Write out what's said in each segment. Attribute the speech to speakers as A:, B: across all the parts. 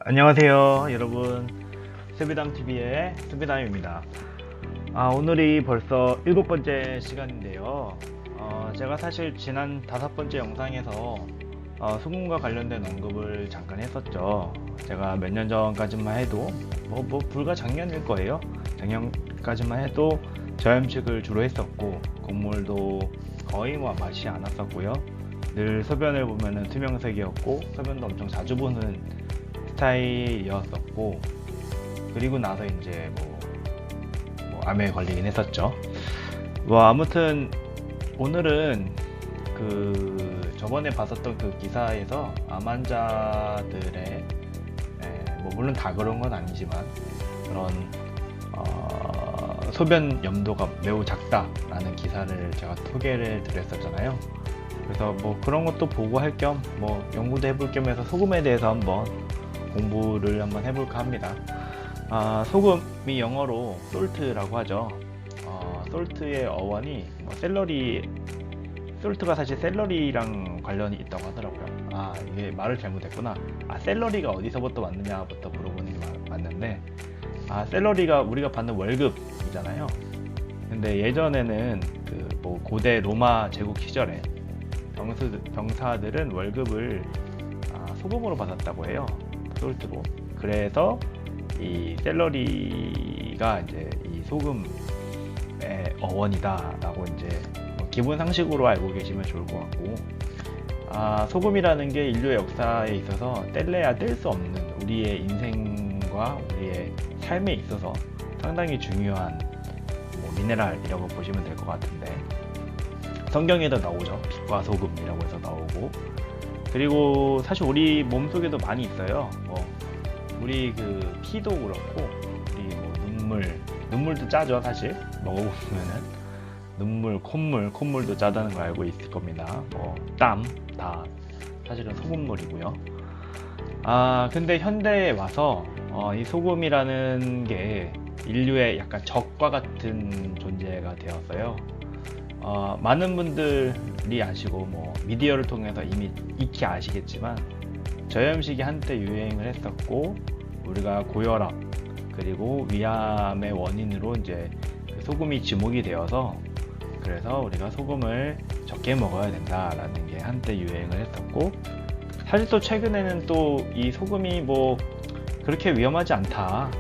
A: 안녕하세요 여러분, 수비담TV의 수비담입니다. 오늘이 벌써 7번째 시간인데요. 제가 사실 지난 5번째 영상에서 수능과 관련된 언급을 잠깐 했었죠. 제가 몇 년 전까지만 해도 불과 작년일 거예요. 작년까지만 해도 저염식을 주로 했었고 곡물도 거의 맛이 않았었고요. 늘 소변을 보면은 투명색이었고 소변도 엄청 자주 보는 스타일이었었고, 그리고 나서 이제 암에 걸리긴 했었죠. 아무튼 오늘은 저번에 봤었던 그 기사에서 암 환자들의 물론 다 그런 건 아니지만 그런 소변 염도가 매우 작다라는 기사를 제가 소개를 드렸었잖아요. 그래서 그런 것도 보고 할 겸 연구도 해볼 겸해서 소금에 대해서 한번 공부를 한번 해볼까 합니다. 소금이 영어로 salt라고 하죠. salt의 어원이 샐러리, salt가 사실 샐러리랑 관련이 있다고 하더라고요. 이게 말을 잘못했구나. 샐러리가 어디서부터 왔느냐부터 물어보는 게 맞는데, 샐러리가 우리가 받는 월급이잖아요. 근데 예전에는 고대 로마 제국 시절에 병사들은 월급을 소금으로 받았다고 해요. 솔트로. 그래서 이 샐러리가 이제 이 소금의 어원이다라고 이제 기본 상식으로 알고 계시면 좋을 것 같고, 소금이라는 게 인류의 역사에 있어서 뗄래야 뗄 수 없는 우리의 인생과 우리의 삶에 있어서 상당히 중요한 미네랄이라고 보시면 될 것 같은데, 성경에도 나오죠. 빛과 소금이라고 해서 나오고, 그리고 사실 우리 몸속에도 많이 있어요. 우리 피도 그렇고, 우리 눈물도 짜죠. 사실 먹어보면은 콧물도 짜다는 거 알고 있을 겁니다. 땀 다 사실은 소금물이고요. 근데 현대에 와서 이 소금이라는 게 인류의 약간 적과 같은 존재가 되었어요. 많은 분들이 아시고 미디어를 통해서 이미 익히 아시겠지만, 저염식이 한때 유행을 했었고, 우리가 고혈압 그리고 위암의 원인으로 이제 소금이 지목이 되어서, 그래서 우리가 소금을 적게 먹어야 된다라는 게 한때 유행을 했었고, 사실 또 최근에는 또 이 소금이 그렇게 위험하지 않다,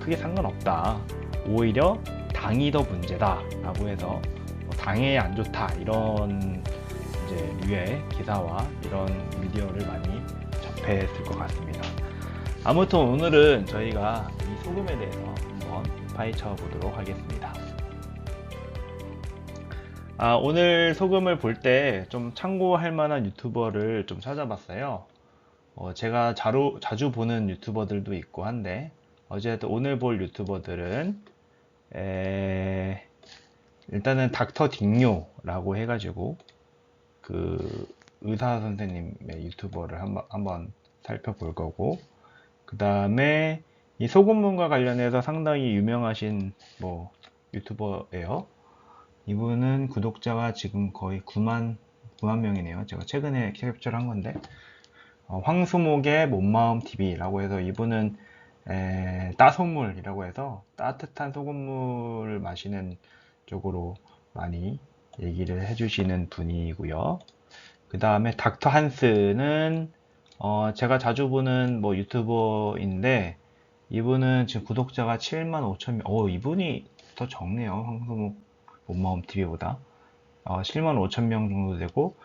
A: 크게 상관없다, 오히려 당이 더 문제다 라고 해서 당에 안 좋다, 이런 이제 류의 기사와 이런 미디어를 많이 접했을 것 같습니다. 아무튼 오늘은 저희가 이 소금에 대해서 한번 파헤쳐 보도록 하겠습니다. 오늘 소금을 볼 때 좀 참고할 만한 유튜버를 좀 찾아봤어요. 제가 자주 보는 유튜버들도 있고 한데, 어쨌든 오늘 볼 유튜버들은 일단은 닥터 딩요라고 해가지고 의사 선생님의 유튜버를 한번 살펴볼 거고, 그 다음에 이 소금문과 관련해서 상당히 유명하신 유튜버예요. 이분은 구독자가 지금 거의 9만 명이네요. 제가 최근에 캡처를 한 건데, 황수목의 몸마음 TV라고 해서, 이분은 따소물이라고 해서 따뜻한 소금물을 마시는 쪽으로 많이 얘기를 해주시는 분이고요. 그 다음에 닥터 한스는 제가 자주 보는 유튜버인데, 이분은 지금 구독자가 7만 5천 명. 이분이 더 적네요. 황수목 몸마음 TV보다 7만 5천 명 정도 되고,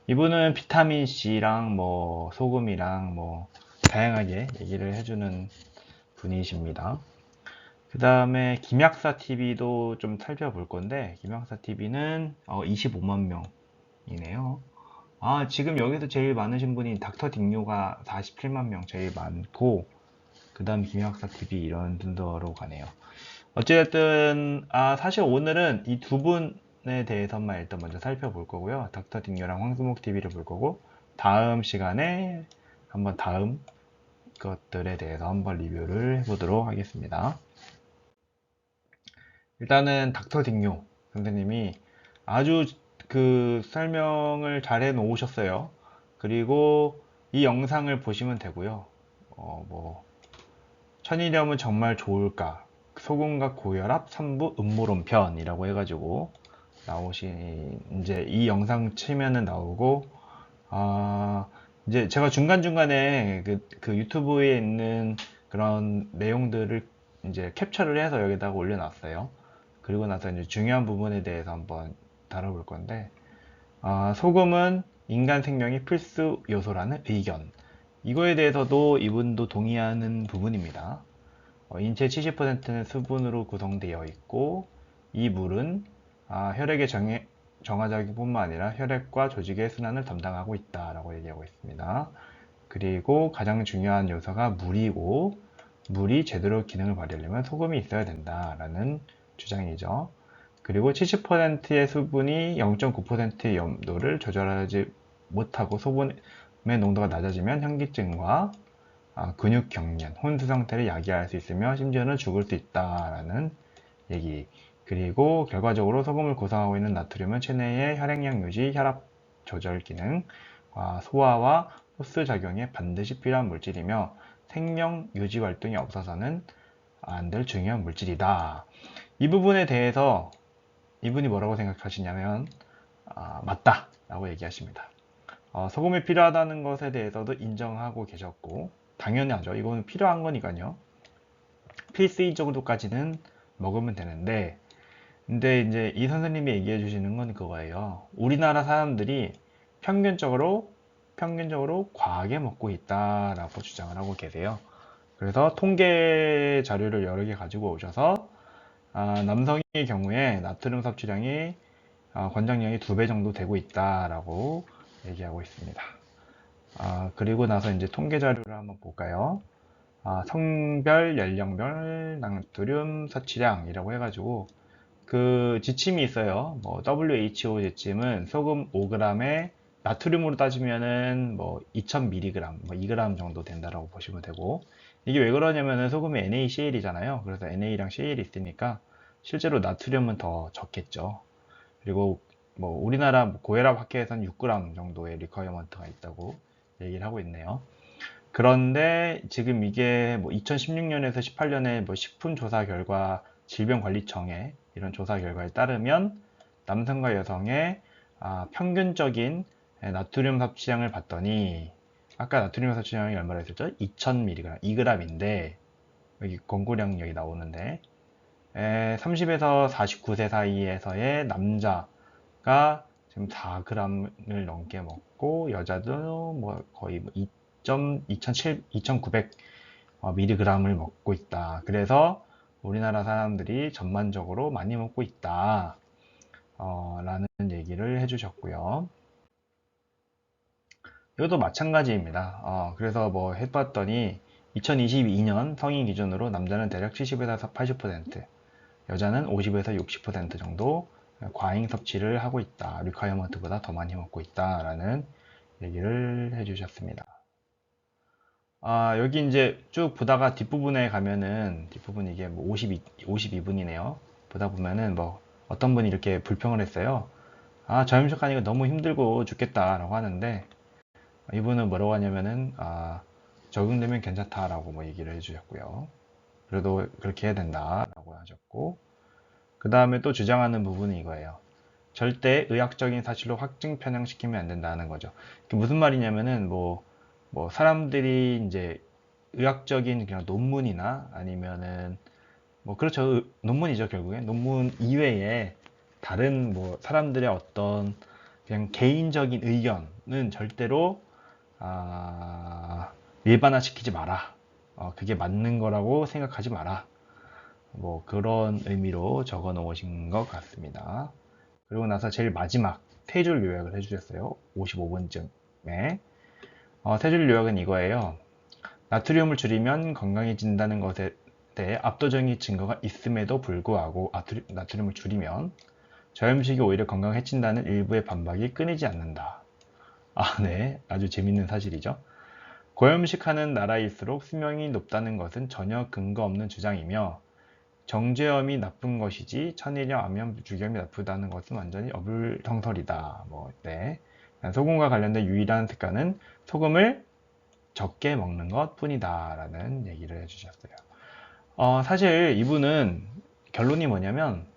A: 이분은 비타민 C랑 소금이랑 다양하게 얘기를 해주는 분이십니다. 그 다음에 김약사 TV도 좀 살펴볼 건데, 김약사 TV는 25만 명이네요. 지금 여기서 제일 많으신 분이 닥터 딩요가 47만 명 제일 많고, 그 다음 김약사 TV 이런 순서로 가네요. 어쨌든 사실 오늘은 이 두 분에 대해서만 일단 먼저 살펴볼 거고요. 닥터 딩요랑 황수목 TV를 볼 거고, 다음 시간에 한번 다음 것들에 대해서 한번 리뷰를 해보도록 하겠습니다. 일단은 닥터 딩요 선생님이 아주 설명을 잘 해 놓으셨어요. 그리고 이 영상을 보시면 되고요. 천일염은 정말 좋을까? 소금과 고혈압 3부 음모론 편이라고 해가지고 이제 이 영상 치면은 나오고, 아, 이제 제가 중간중간에 그 유튜브에 있는 그런 내용들을 이제 캡처를 해서 여기다가 올려놨어요. 그리고 나서 이제 중요한 부분에 대해서 한번 다뤄볼 건데, 소금은 인간 생명의 필수 요소라는 의견. 이거에 대해서도 이분도 동의하는 부분입니다. 인체 70%는 수분으로 구성되어 있고, 이 물은 혈액의 정화자기뿐만 아니라 혈액과 조직의 순환을 담당하고 있다라고 얘기하고 있습니다. 그리고 가장 중요한 요소가 물이고, 물이 제대로 기능을 발휘하려면 소금이 있어야 된다라는 주장이죠. 그리고 70%의 수분이 0.9%의 염도를 조절하지 못하고 소금의 농도가 낮아지면 현기증과 근육 경련, 혼수 상태를 야기할 수 있으며 심지어는 죽을 수 있다라는 얘기. 그리고 결과적으로 소금을 구성하고 있는 나트륨은 체내의 혈액량 유지, 혈압 조절 기능, 소화와 흡수 작용에 반드시 필요한 물질이며 생명 유지 활동이 없어서는 안 될 중요한 물질이다. 이 부분에 대해서 이분이 뭐라고 생각하시냐면 맞다 라고 얘기하십니다. 소금이 필요하다는 것에 대해서도 인정하고 계셨고 당연하죠. 이거는 필요한 거니까요. 필수인 정도까지는 먹으면 되는데 근데 이제 이 선생님이 얘기해 주시는 건 그거예요. 우리나라 사람들이 평균적으로 과하게 먹고 있다라고 주장을 하고 계세요. 그래서 통계 자료를 여러 개 가지고 오셔서 남성의 경우에 나트륨 섭취량이 권장량이 2배 정도 되고 있다라고 얘기하고 있습니다. 그리고 나서 이제 통계 자료를 한번 볼까요? 성별, 연령별 나트륨 섭취량이라고 해가지고 그 지침이 있어요. 뭐 WHO 지침은 소금 5g에 나트륨으로 따지면은 뭐 2000mg, 뭐 2g 정도 된다라고 보시면 되고 이게 왜 그러냐면은 소금이 NaCl이잖아요. 그래서 Na랑 Cl이 있으니까 실제로 나트륨은 더 적겠죠. 그리고 뭐 우리나라 고혈압 학회에서는 6g 정도의 리ኳ이어먼트가 있다고 얘기를 하고 있네요. 그런데 지금 이게 뭐 2016년에서 18년에 뭐 식품조사 결과 질병관리청의 이런 조사 결과에 따르면 남성과 여성의 평균적인 나트륨 섭취량을 봤더니 아까 나트륨 섭취량이 얼마나 했었죠? 2000mg, 2g인데 여기 권고량 여기 나오는데 30에서 49세 사이에서의 남자가 지금 4g을 넘게 먹고 여자도 뭐 거의 2900mg을 먹고 있다. 그래서 우리나라 사람들이 전반적으로 많이 먹고 있다. 라는 얘기를 해주셨고요. 이것도 마찬가지입니다. 그래서 뭐 해봤더니 2022년 성인 기준으로 남자는 대략 70에서 80%, 여자는 50에서 60% 정도 과잉 섭취를 하고 있다. 리ኳ이어먼트보다 더 많이 먹고 있다라는 얘기를 해주셨습니다. 여기 이제 쭉 보다가 뒷부분에 가면은 뒷부분 이게 뭐 52분이네요. 보다 보면은 뭐 어떤 분이 이렇게 불평을 했어요. 저염식하니까 너무 힘들고 죽겠다라고 하는데 이분은 뭐라고 하냐면은 적용되면 괜찮다라고 뭐 얘기를 해주셨고요. 그래도 그렇게 해야 된다라고 하셨고 그 다음에 또 주장하는 부분이 이거예요. 절대 의학적인 사실로 확증 편향시키면 안 된다는 거죠. 그게 무슨 말이냐면은 뭐 사람들이 이제 의학적인 그냥 논문이나 아니면은 뭐 그렇죠. 논문이죠, 결국엔. 논문 이외에 다른 뭐 사람들의 어떤 그냥 개인적인 의견은 절대로 일반화시키지 마라. 그게 맞는 거라고 생각하지 마라. 뭐 그런 의미로 적어 놓으신 것 같습니다. 그리고 나서 제일 마지막 세 줄 요약을 해주셨어요. 55분쯤에. 세 줄 요약은 이거예요. 나트륨을 줄이면 건강해진다는 것에 대해 압도적인 증거가 있음에도 불구하고 나트륨을 줄이면 저염식이 오히려 건강해진다는 일부의 반박이 끊이지 않는다. 네. 아주 재밌는 사실이죠. 고염식하는 나라일수록 수명이 높다는 것은 전혀 근거 없는 주장이며 정제염이 나쁜 것이지 천일염, 암염, 부주염이 나쁘다는 것은 완전히 어불성설이다. 네. 소금과 관련된 유일한 습관은 소금을 적게 먹는 것 뿐이다 라는 얘기를 해주셨어요. 사실 이분은 결론이 뭐냐면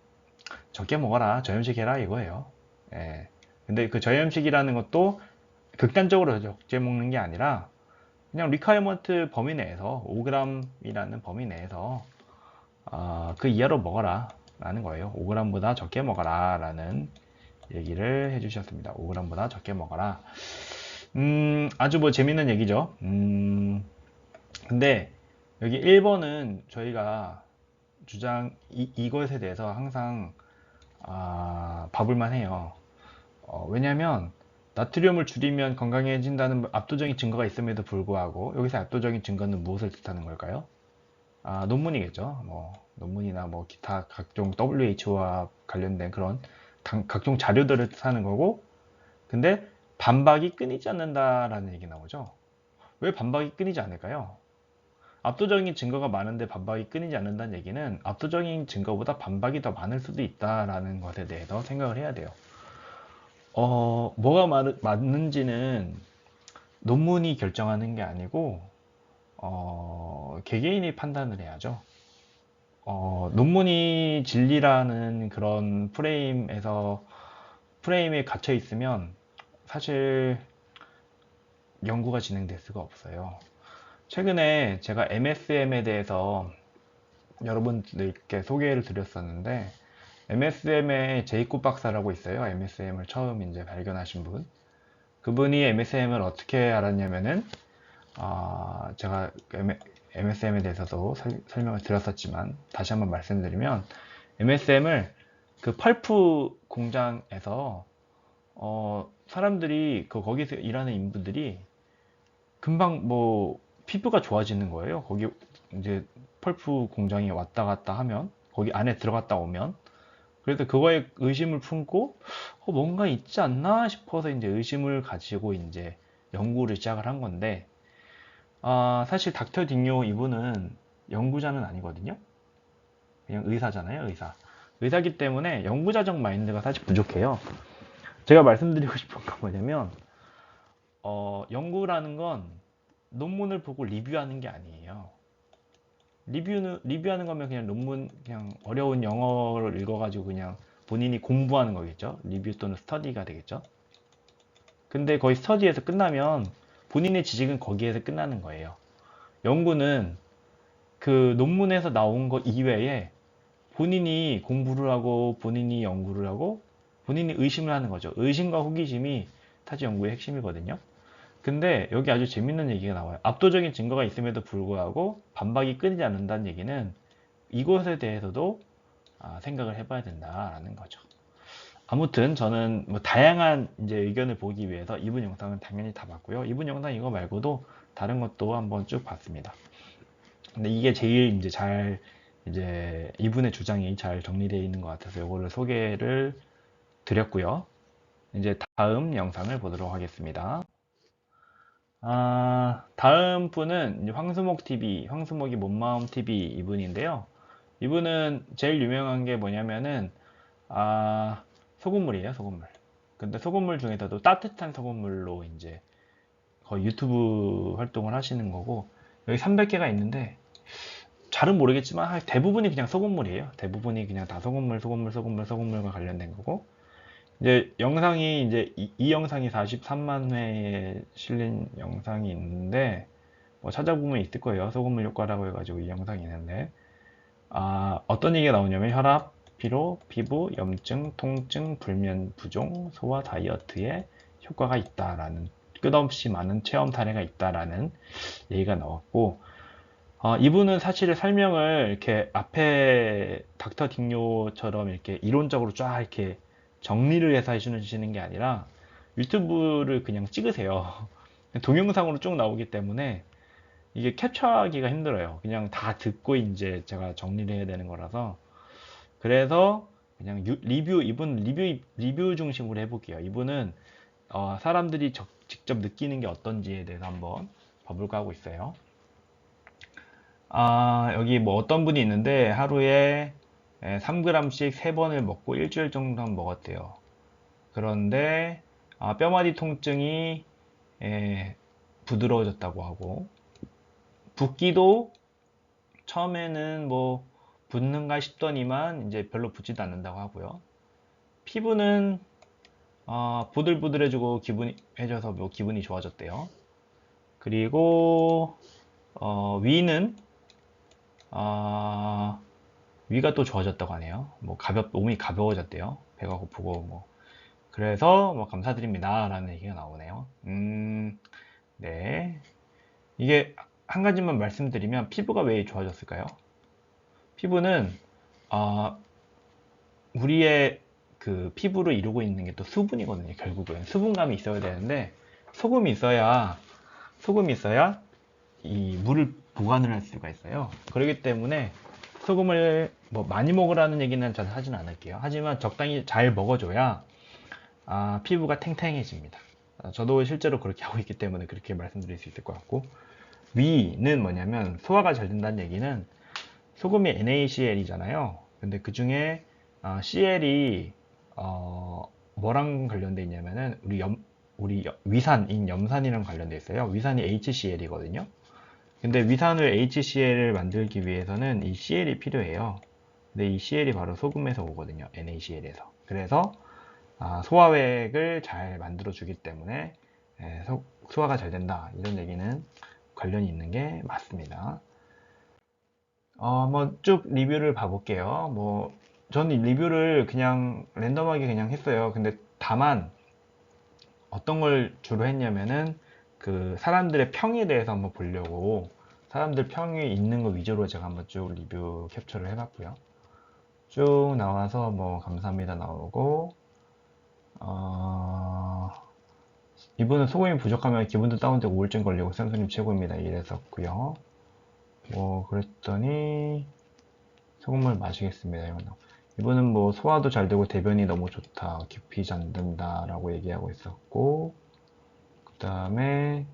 A: 적게 먹어라, 저염식 해라 이거예요. 예. 근데 그 저염식이라는 것도 극단적으로 적게 먹는 게 아니라 그냥 리퀘어먼트 범위 내에서 5g이라는 범위 내에서 그 이하로 먹어라 라는 거예요. 5g보다 적게 먹어라 라는 얘기를 해주셨습니다. 5g보다 적게 먹어라. 아주 뭐 재밌는 얘기죠. 근데 여기 1번은 저희가 이것에 대해서 항상 봐볼만 해요. 왜냐면 나트륨을 줄이면 건강해진다는 압도적인 증거가 있음에도 불구하고 여기서 압도적인 증거는 무엇을 뜻하는 걸까요? 논문이겠죠. 뭐 논문이나 뭐 기타 각종 WHO와 관련된 그런 각종 자료들을 뜻하는 거고, 근데 반박이 끊이지 않는다라는 얘기 나오죠. 왜 반박이 끊이지 않을까요? 압도적인 증거가 많은데 반박이 끊이지 않는다는 얘기는 압도적인 증거보다 반박이 더 많을 수도 있다라는 것에 대해서 생각을 해야 돼요. 뭐가 맞는지는 논문이 결정하는 게 아니고 개개인이 판단을 해야죠. 논문이 진리라는 그런 프레임에 갇혀 있으면 사실 연구가 진행될 수가 없어요. 최근에 제가 MSM에 대해서 여러분들께 소개를 드렸었는데, MSM의 제이콥 박사라고 있어요. MSM을 처음 이제 발견하신 분. 그분이 MSM을 어떻게 알았냐면은, 제가 MSM에 대해서도 설명을 드렸었지만, 다시 한번 말씀드리면, MSM을 그 펄프 공장에서, 사람들이, 거기서 일하는 인분들이 금방 뭐, 피부가 좋아지는 거예요. 거기 이제 펄프 공장에 왔다 갔다 하면, 거기 안에 들어갔다 오면. 그래서 그거에 의심을 품고 뭔가 있지 않나 싶어서 이제 의심을 가지고 이제 연구를 시작을 한 건데, 사실 닥터 딩요 이분은 연구자는 아니거든요. 그냥 의사잖아요, 의사. 의사기 때문에 연구자적 마인드가 사실 부족해요. 제가 말씀드리고 싶은 건 뭐냐면, 연구라는 건 논문을 보고 리뷰하는 게 아니에요. 리뷰하는 거면 그냥 논문, 그냥 어려운 영어를 읽어가지고 그냥 본인이 공부하는 거겠죠. 리뷰 또는 스터디가 되겠죠. 근데 거의 스터디에서 끝나면 본인의 지식은 거기에서 끝나는 거예요. 연구는 그 논문에서 나온 것 이외에 본인이 공부를 하고 본인이 연구를 하고 본인이 의심을 하는 거죠. 의심과 호기심이 타지 연구의 핵심이거든요. 근데 여기 아주 재밌는 얘기가 나와요. 압도적인 증거가 있음에도 불구하고 반박이 끊이지 않는다는 얘기는 이것에 대해서도 생각을 해봐야 된다라는 거죠. 아무튼 저는 뭐 다양한 이제 의견을 보기 위해서 이분 영상은 당연히 다 봤고요. 이분 영상 이거 말고도 다른 것도 한번 쭉 봤습니다. 근데 이게 제일 이제 이분의 주장이 잘 정리되어 있는 것 같아서 이거를 소개를 드렸고요. 이제 다음 영상을 보도록 하겠습니다. 다음 분은 이제 황수목 TV, 황수목이 몸마음 TV 이분인데요. 이분은 제일 유명한 게 뭐냐면은 소금물이에요, 소금물. 근데 소금물 중에서도 따뜻한 소금물로 이제 거의 유튜브 활동을 하시는 거고, 여기 300개가 있는데 잘은 모르겠지만 대부분이 그냥 소금물이에요. 대부분이 그냥 다 소금물과 관련된 거고, 이제 영상이 이제 이 영상이 43만 회에 실린 영상이 있는데 뭐 찾아보면 있을 거예요. 소금물 효과라고 해가지고 이 영상이 있는데, 어떤 얘기가 나오냐면 혈압, 피로, 피부, 염증, 통증, 불면, 부종, 소화, 다이어트에 효과가 있다라는, 끝없이 많은 체험 사례가 있다라는 얘기가 나왔고, 이분은 사실 설명을 이렇게 앞에 닥터 딩요처럼 이렇게 이론적으로 쫙 이렇게 정리를 해서 해주시는 게 아니라 유튜브를 그냥 찍으세요. 동영상으로 쭉 나오기 때문에 이게 캡처하기가 힘들어요. 그냥 다 듣고 이제 제가 정리를 해야 되는 거라서. 그래서 그냥 리뷰 중심으로 해볼게요. 이분은 사람들이 직접 느끼는 게 어떤지에 대해서 한번 봐볼까 하고 있어요. 여기 뭐 어떤 분이 있는데 하루에 3g씩 3번을 먹고 일주일 정도 먹었대요. 그런데 뼈마디 통증이 부드러워졌다고 하고, 붓기도 처음에는 뭐 붓는가 싶더니만 이제 별로 붓지도 않는다고 하고요. 피부는 부들부들해지고 기분이 해져서 뭐 기분이 좋아졌대요. 그리고 위는 어, 위가 또 좋아졌다고 하네요. 뭐 몸이 가벼워졌대요. 배가 고프고 뭐 그래서 뭐 감사드립니다라는 얘기가 나오네요. 네. 이게 한 가지만 말씀드리면 피부가 왜 좋아졌을까요? 피부는 어, 우리의 그 피부를 이루고 있는 게 또 수분이거든요. 결국은 수분감이 있어야 되는데 소금이 있어야 소금이 있어야 이 물을 보관을 할 수가 있어요. 그렇기 때문에 소금을 뭐 많이 먹으라는 얘기는 저는 하진 않을게요. 하지만 적당히 잘 먹어줘야 피부가 탱탱해집니다. 저도 실제로 그렇게 하고 있기 때문에 그렇게 말씀드릴 수 있을 것 같고, 위는 뭐냐면 소화가 잘 된다는 얘기는 소금이 NaCl이잖아요. 근데 그 중에 Cl이 뭐랑 관련돼 있냐면은 우리 위산인 염산이랑 관련돼 있어요. 위산이 HCl이거든요. 근데 위산을 HCl을 만들기 위해서는 이 Cl이 필요해요. 근데 이 Cl이 바로 소금에서 오거든요. NaCl에서. 그래서 소화액을 잘 만들어 주기 때문에 소화가 잘 된다. 이런 얘기는 관련이 있는 게 맞습니다. 뭐 쭉 리뷰를 봐볼게요. 뭐 저는 리뷰를 그냥 랜덤하게 그냥 했어요. 근데 다만 어떤 걸 주로 했냐면은 그 사람들의 평에 대해서 한번 보려고 사람들 평이 있는 거 위주로 제가 한번 쭉 리뷰 캡처를 해봤고요. 쭉 나와서 뭐 감사합니다 나오고 어, 이분은 소금이 부족하면 기분도 다운되고 우울증 걸리고 선생님 최고입니다 이랬었고요. 뭐 그랬더니 소금물 마시겠습니다. 이분은 뭐 소화도 잘 되고 대변이 너무 좋다. 깊이 잠든다 라고 얘기하고 있었고 그 다음에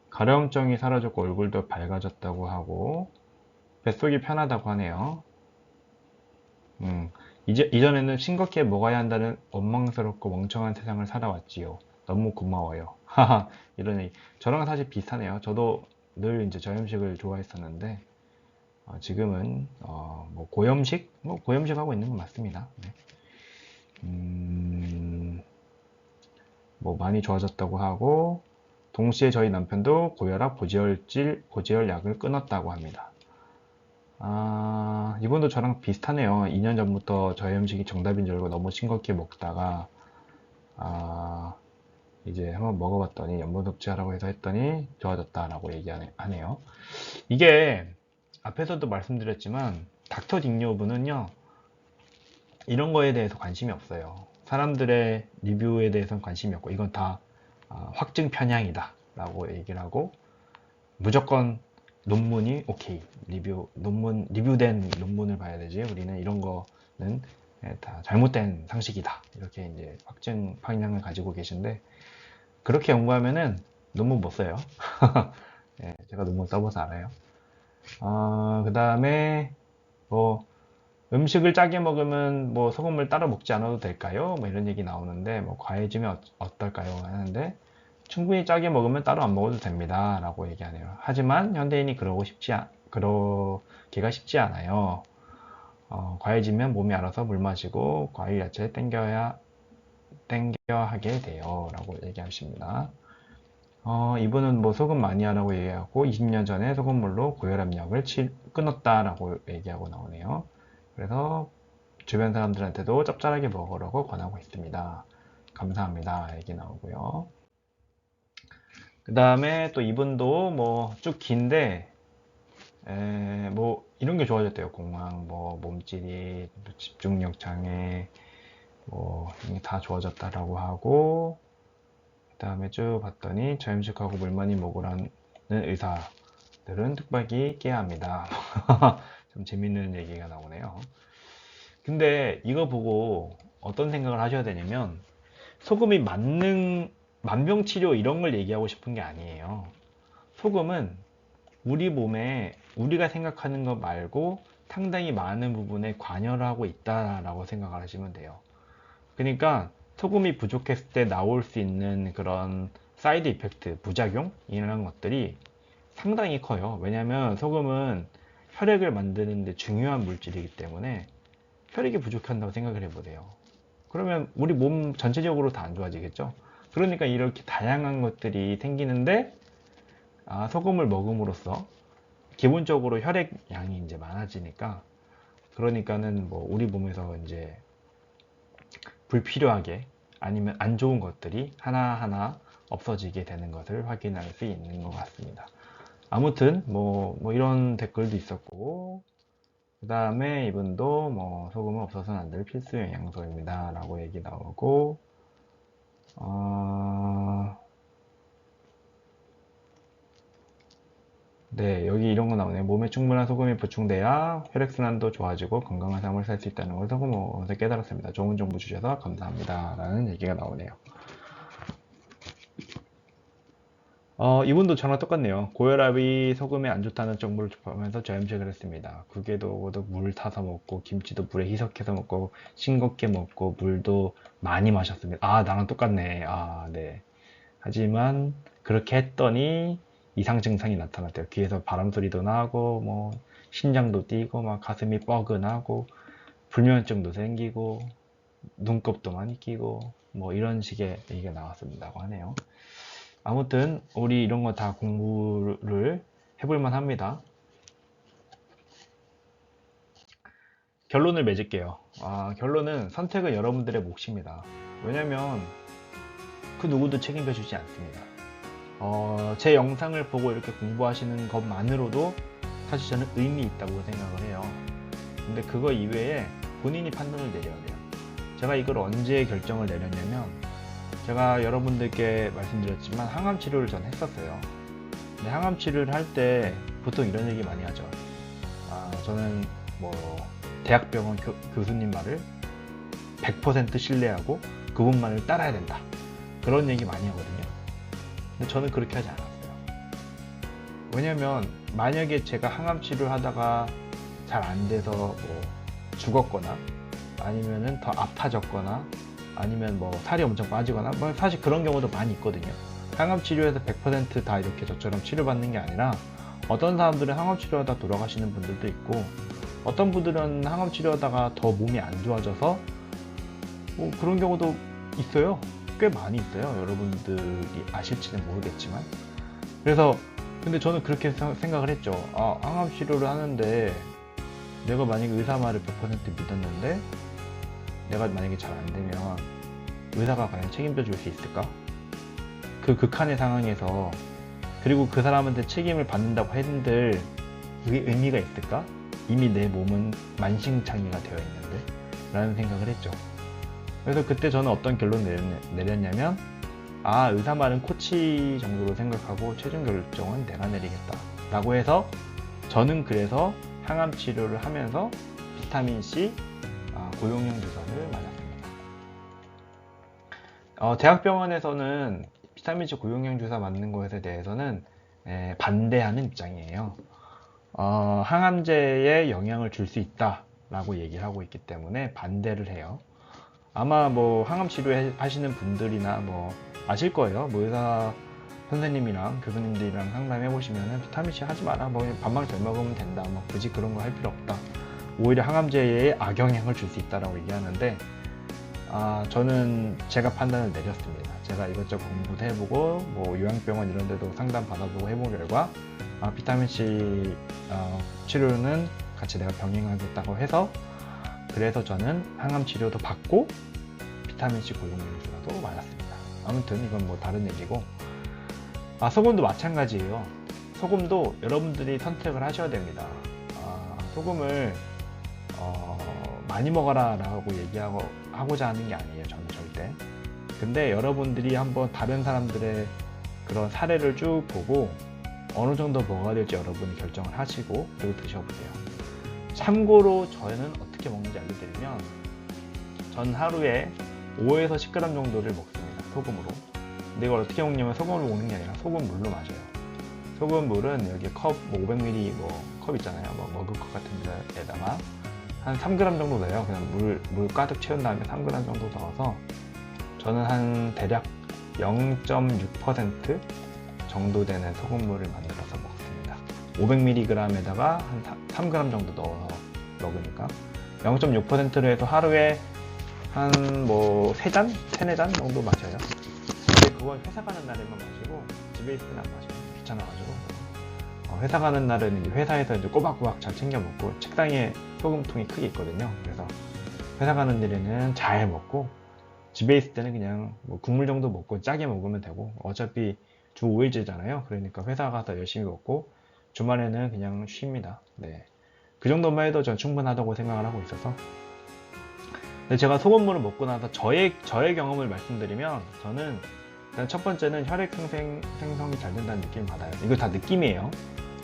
A: 가려움증이 사라졌고 얼굴도 밝아졌다고 하고 뱃속이 편하다고 하네요. 이전에는 싱겁게 먹어야 한다는 원망스럽고 멍청한 세상을 살아왔지요. 너무 고마워요. 하하 이러니 저랑 사실 비슷하네요. 저도 늘 이제 저염식을 좋아했었는데 지금은 뭐 고염식 하고 있는 건 맞습니다. 네. 뭐 많이 좋아졌다고 하고 동시에 저희 남편도 고혈압, 고지혈 약을 끊었다고 합니다. 이분도 저랑 비슷하네요. 2년 전부터 저희 음식이 정답인 줄 알고 너무 싱겁게 먹다가 이제 한번 먹어봤더니 염분 섭취하라고 해서 했더니 좋아졌다라고 얘기하네요. 이게 앞에서도 말씀드렸지만 닥터 딩요브는요 이런 거에 대해서 관심이 없어요. 사람들의 리뷰에 대해서는 관심이 없고 이건 다 확증 편향이다 라고 얘기를 하고 무조건 논문이 오케이 리뷰된 논문을 봐야 되지 우리는 이런 거는 다 잘못된 상식이다 이렇게 이제 확증 편향을 가지고 계신데 그렇게 연구하면은 논문 못 써요. 네, 제가 논문 써봐서 알아요. 그 다음에 뭐 음식을 짜게 먹으면 뭐 소금을 따로 먹지 않아도 될까요? 뭐 이런 얘기 나오는데 뭐 과해지면 어떨까요? 하는데 충분히 짜게 먹으면 따로 안 먹어도 됩니다. 라고 얘기하네요. 하지만 현대인이 그러기가 쉽지 않아요. 과해지면 몸이 알아서 물 마시고 과일 야채 땡겨 하게 돼요. 라고 얘기하십니다. 이분은 뭐 소금 많이 하라고 얘기하고 20년 전에 소금물로 고혈압 약을 끊었다라고 얘기하고 나오네요. 그래서 주변 사람들한테도 짭짤하게 먹으라고 권하고 있습니다. 감사합니다. 얘기 나오고요. 그 다음에 또 이분도 뭐 쭉 긴데 뭐 이런 게 좋아졌대요. 공황, 뭐 몸찌릿, 집중력 장애, 뭐 다 좋아졌다라고 하고 그 다음에 쭉 봤더니 저염식하고 물 많이 먹으라는 의사들은 뚝박이 깨야 합니다. 좀 재밌는 얘기가 나오네요. 근데 이거 보고 어떤 생각을 하셔야 되냐면 소금이 만병치료 이런 걸 얘기하고 싶은 게 아니에요. 소금은 우리 몸에 우리가 생각하는 것 말고 상당히 많은 부분에 관여를 하고 있다라고 생각을 하시면 돼요. 그러니까 소금이 부족했을 때 나올 수 있는 그런 사이드 이펙트, 부작용 이런 것들이 상당히 커요. 왜냐하면 소금은 혈액을 만드는 데 중요한 물질이기 때문에 혈액이 부족한다고 생각을 해보세요. 그러면 우리 몸 전체적으로 다 안 좋아지겠죠. 그러니까 이렇게 다양한 것들이 생기는데 소금을 먹음으로써 기본적으로 혈액량이 이제 많아지니까, 그러니까는 뭐 우리 몸에서 이제 불필요하게 아니면 안 좋은 것들이 하나하나 없어지게 되는 것을 확인할 수 있는 것 같습니다. 아무튼 뭐 이런 댓글도 있었고, 그 다음에 이분도 뭐 소금은 없어서는 안 될 필수 영양소입니다 라고 얘기 나오고, 네, 여기 이런 거 나오네요. 몸에 충분한 소금이 보충돼야 혈액순환도 좋아지고 건강한 삶을 살 수 있다는 걸 소금 먹으면서 깨달았습니다. 좋은 정보 주셔서 감사합니다 라는 얘기가 나오네요. 이분도 저랑 똑같네요. 고혈압이 소금에 안 좋다는 정보를 접하면서 저염식을 했습니다. 국에도 물 타서 먹고, 김치도 물에 희석해서 먹고, 싱겁게 먹고, 물도 많이 마셨습니다. 나랑 똑같네. 네. 하지만 그렇게 했더니 이상 증상이 나타났대요. 귀에서 바람 소리도 나고, 뭐 심장도 뛰고, 막 가슴이 뻐근하고, 불면증도 생기고, 눈곱도 많이 끼고, 뭐 이런 식의 얘기가 나왔습니다 하네요. 아무튼 우리 이런 거 다 공부를 해볼만 합니다. 결론을 맺을게요. 결론은 선택은 여러분들의 몫입니다. 왜냐면 그 누구도 책임져 주지 않습니다. 제 영상을 보고 이렇게 공부하시는 것만으로도 사실 저는 의미 있다고 생각을 해요. 근데 그거 이외에 본인이 판단을 내려야 돼요. 제가 이걸 언제 결정을 내렸냐면, 제가 여러분들께 말씀드렸지만 항암 치료를 전 했었어요. 근데 항암 치료를 할 때 보통 이런 얘기 많이 하죠. 저는 뭐 대학병원 교수님 말을 100% 신뢰하고 그분 말을 따라야 된다, 그런 얘기 많이 하거든요. 근데 저는 그렇게 하지 않았어요. 왜냐면 만약에 제가 항암 치료를 하다가 잘 안 돼서 뭐 죽었거나, 아니면은 더 아파졌거나, 아니면 뭐 살이 엄청 빠지거나, 뭐 사실 그런 경우도 많이 있거든요. 항암 치료에서 100% 다 이렇게 저처럼 치료받는 게 아니라, 어떤 사람들은 항암 치료하다 돌아가시는 분들도 있고, 어떤 분들은 항암 치료하다가 더 몸이 안 좋아져서 뭐 그런 경우도 있어요. 꽤 많이 있어요. 여러분들이 아실지는 모르겠지만. 그래서 근데 저는 그렇게 생각을 했죠. 항암 치료를 하는데 내가 만약에 의사 말을 100% 믿었는데 내가 만약에 잘 안 되면 의사가 과연 책임져 줄 수 있을까? 그 극한의 상황에서, 그리고 그 사람한테 책임을 받는다고 했는데 그게 의미가 있을까? 이미 내 몸은 만신창이가 되어 있는데 라는 생각을 했죠. 그래서 그때 저는 어떤 결론을 내렸냐면, 의사 말은 코치 정도로 생각하고 최종 결정은 내가 내리겠다 라고 해서, 저는 그래서 항암 치료를 하면서 비타민C 고용량 주사를 맞았습니다. 대학병원에서는 비타민C 고용량 주사 맞는 것에 대해서는 반대하는 입장이에요. 항암제에 영향을 줄 수 있다 라고 얘기를 하고 있기 때문에 반대를 해요. 아마 뭐 항암 치료 하시는 분들이나 뭐 아실 거예요. 뭐 의사 선생님이랑 교수님들이랑 상담해 보시면은 비타민C 하지 마라, 뭐 밥만 잘 먹으면 된다, 뭐 굳이 그런 거 할 필요 없다, 오히려 항암제에 악영향을 줄 수 있다라고 얘기하는데, 저는 제가 판단을 내렸습니다. 제가 이것저것 공부도 해보고 뭐 요양병원 이런 데도 상담 받아보고 해본 결과 비타민C 치료는 같이 내가 병행하겠다고 해서, 그래서 저는 항암 치료도 받고 비타민C 고용량 주사도 맞았습니다. 아무튼 이건 뭐 다른 얘기고, 소금도 마찬가지예요. 소금도 여러분들이 선택을 하셔야 됩니다. 소금을 많이 먹어라 라고 하고자 하는 게 아니에요, 저는 절대. 근데 여러분들이 한번 다른 사람들의 그런 사례를 쭉 보고 어느 정도 먹어야 될지 여러분이 결정을 하시고 그리고 드셔보세요. 참고로 저는 어떻게 먹는지 알려드리면, 저는 하루에 5에서 10g 정도를 먹습니다, 소금으로. 근데 이걸 어떻게 먹냐면 소금으로 먹는 게 아니라 소금물로 마셔요. 소금물은 여기 컵 500ml 컵 있잖아요, 머그컵 같은 데다가 한 3g 정도 넣어요. 그냥 물 가득 채운 다음에 3g 정도 넣어서, 저는 한 대략 0.6% 정도 되는 소금물을 만들어서 먹습니다. 500mg에다가 한 3g 정도 넣어서 먹으니까 0.6%로 해서 하루에 한 뭐 3잔? 3, 4잔 정도 마셔요. 근데 그걸 회사 가는 날에만 마시고 집에 있을 때는 안 마셔요. 귀찮아가지고. 회사 가는 날은 이제 회사에서 이제 꼬박꼬박 잘 챙겨 먹고 책상에 소금통이 크게 있거든요. 그래서 회사 가는 날에는 잘 먹고 집에 있을 때는 그냥 뭐 국물 정도 먹고 짜게 먹으면 되고 어차피 주 5일제잖아요. 그러니까 회사 가서 열심히 먹고 주말에는 그냥 쉽니다. 네. 그 정도만 해도 전 충분하다고 생각을 하고 있어서. 근데 제가 소금물을 먹고 나서 저의 경험을 말씀드리면 저는 일단 첫 번째는 혈액 생성이 잘 된다는 느낌을 받아요. 이거 다 느낌이에요.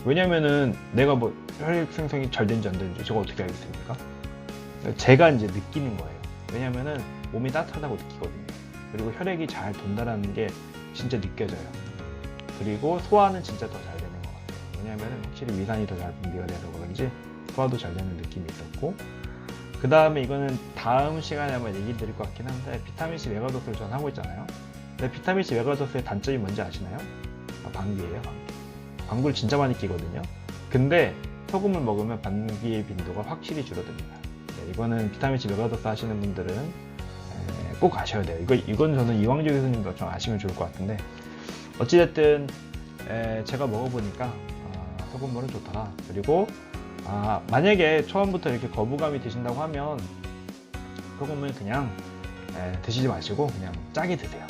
A: 왜냐면은 내가 뭐 혈액 생성이 잘 된지 안 되는지 제가 어떻게 알겠습니까? 제가 이제 느끼는 거예요. 왜냐면은 몸이 따뜻하다고 느끼거든요. 그리고 혈액이 잘 돈다라는 게 진짜 느껴져요. 그리고 소화는 진짜 더 잘 되는 것 같아요. 왜냐면은 확실히 위산이 더 잘 분비가 돼서 그런지 소화도 잘 되는 느낌이 있었고, 그 다음에 이거는 다음 시간에 한번 얘기 드릴 것 같긴 한데 비타민C 메가도스를 전 하고 있잖아요. 근데 비타민C 메가도스의 단점이 뭔지 아시나요? 방귀예요. 방구를 진짜 많이 끼거든요. 근데 소금을 먹으면 방귀의 빈도가 확실히 줄어듭니다. 네, 이거는 비타민C 메가도스 하시는 분들은 꼭 아셔야 돼요. 이건 저는 이광조 교수님도 좀 아시면 좋을 것 같은데, 어찌됐든 제가 먹어보니까 소금물은 좋더라. 그리고 만약에 처음부터 이렇게 거부감이 드신다고 하면 소금을 그냥 드시지 마시고 그냥 짜게 드세요.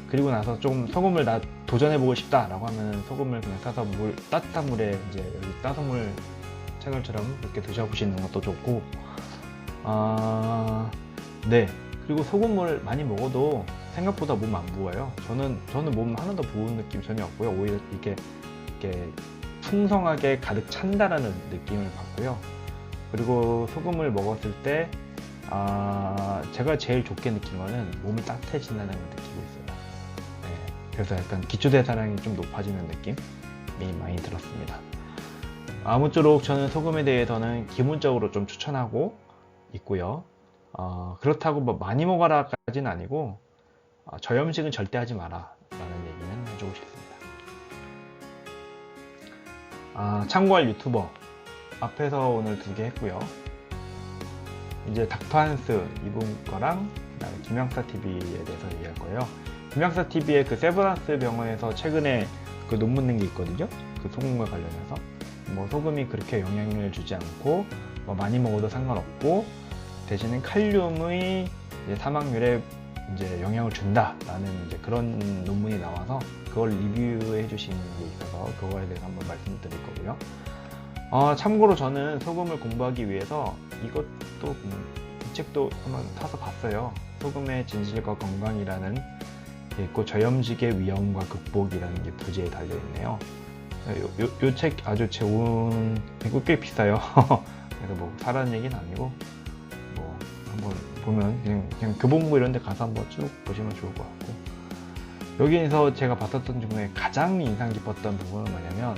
A: 그리고 나서 좀 소금을 나 도전해보고 싶다 라고 하면 소금을 그냥 싸서 따뜻한 물에 이제 여기 따소물 채널처럼 이렇게 드셔보시는 것도 좋고, 네. 그리고 소금물 많이 먹어도 생각보다 몸 안 부어요. 저는 몸 하나도 부은 느낌 전혀 없고요. 오히려 이렇게 풍성하게 가득 찬다라는 느낌을 받고요. 그리고 소금을 먹었을 때 제가 제일 좋게 느낀 거는 몸이 따뜻해진다는 걸 느끼고 있어요. 네, 그래서 약간 기초대사량이 좀 높아지는 느낌이 많이 들었습니다. 아무쪼록 저는 소금에 대해서는 기본적으로 좀 추천하고 있고요. 그렇다고 뭐 많이 먹어라까지는 아니고 저염식은 절대 하지 마라 라는 얘기는 해주고 싶습니다. 참고할 유튜버 앞에서 오늘 2개 했고요. 이제 닥터한스 이분 거랑 그다음에 김양사TV에 대해서 얘기할 거예요. 김양사TV의 그 세브란스 병원에서 최근에 그 논문 낸 게 있거든요. 그 소금과 관련해서 뭐 소금이 그렇게 영향을 주지 않고 뭐 많이 먹어도 상관없고 대신에 칼륨의 이제 사망률에 이제 영향을 준다라는 이제 그런 논문이 나와서 그걸 리뷰해 주신 게 있어서 그거에 대해서 한번 말씀드릴 거고요. 참고로 저는 소금을 공부하기 위해서 이것도 이 책도 한번 사서 봤어요. 소금의 진실과 건강이라는 게 있고 저염식의 위험과 극복이라는 게 부제에 달려 있네요. 요 책 아주 좋은, 이거 꽤 비싸요. 그래서 뭐 사라는 얘기는 아니고 뭐 한번 보면 그냥 교보문고 이런 데 가서 한번 쭉 보시면 좋을 것 같고, 여기에서 제가 봤었던 중에 가장 인상 깊었던 부분은 뭐냐면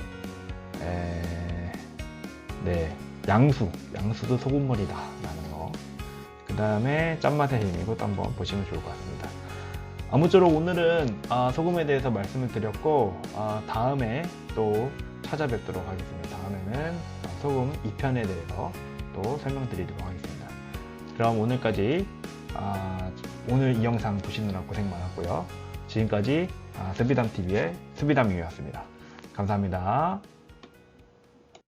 A: 네, 양수도 소금물이다 라는 거, 그 다음에 짠맛의 힘, 이것도 한번 보시면 좋을 것 같습니다. 아무쪼록 오늘은 소금에 대해서 말씀을 드렸고 다음에 또 찾아뵙도록 하겠습니다. 다음에는 소금 2편에 대해서 또 설명드리도록 하겠습니다. 그럼 오늘까지 오늘 이 영상 보시느라 고생 많았고요. 지금까지 스비담TV의 스비담이었습니다. 감사합니다.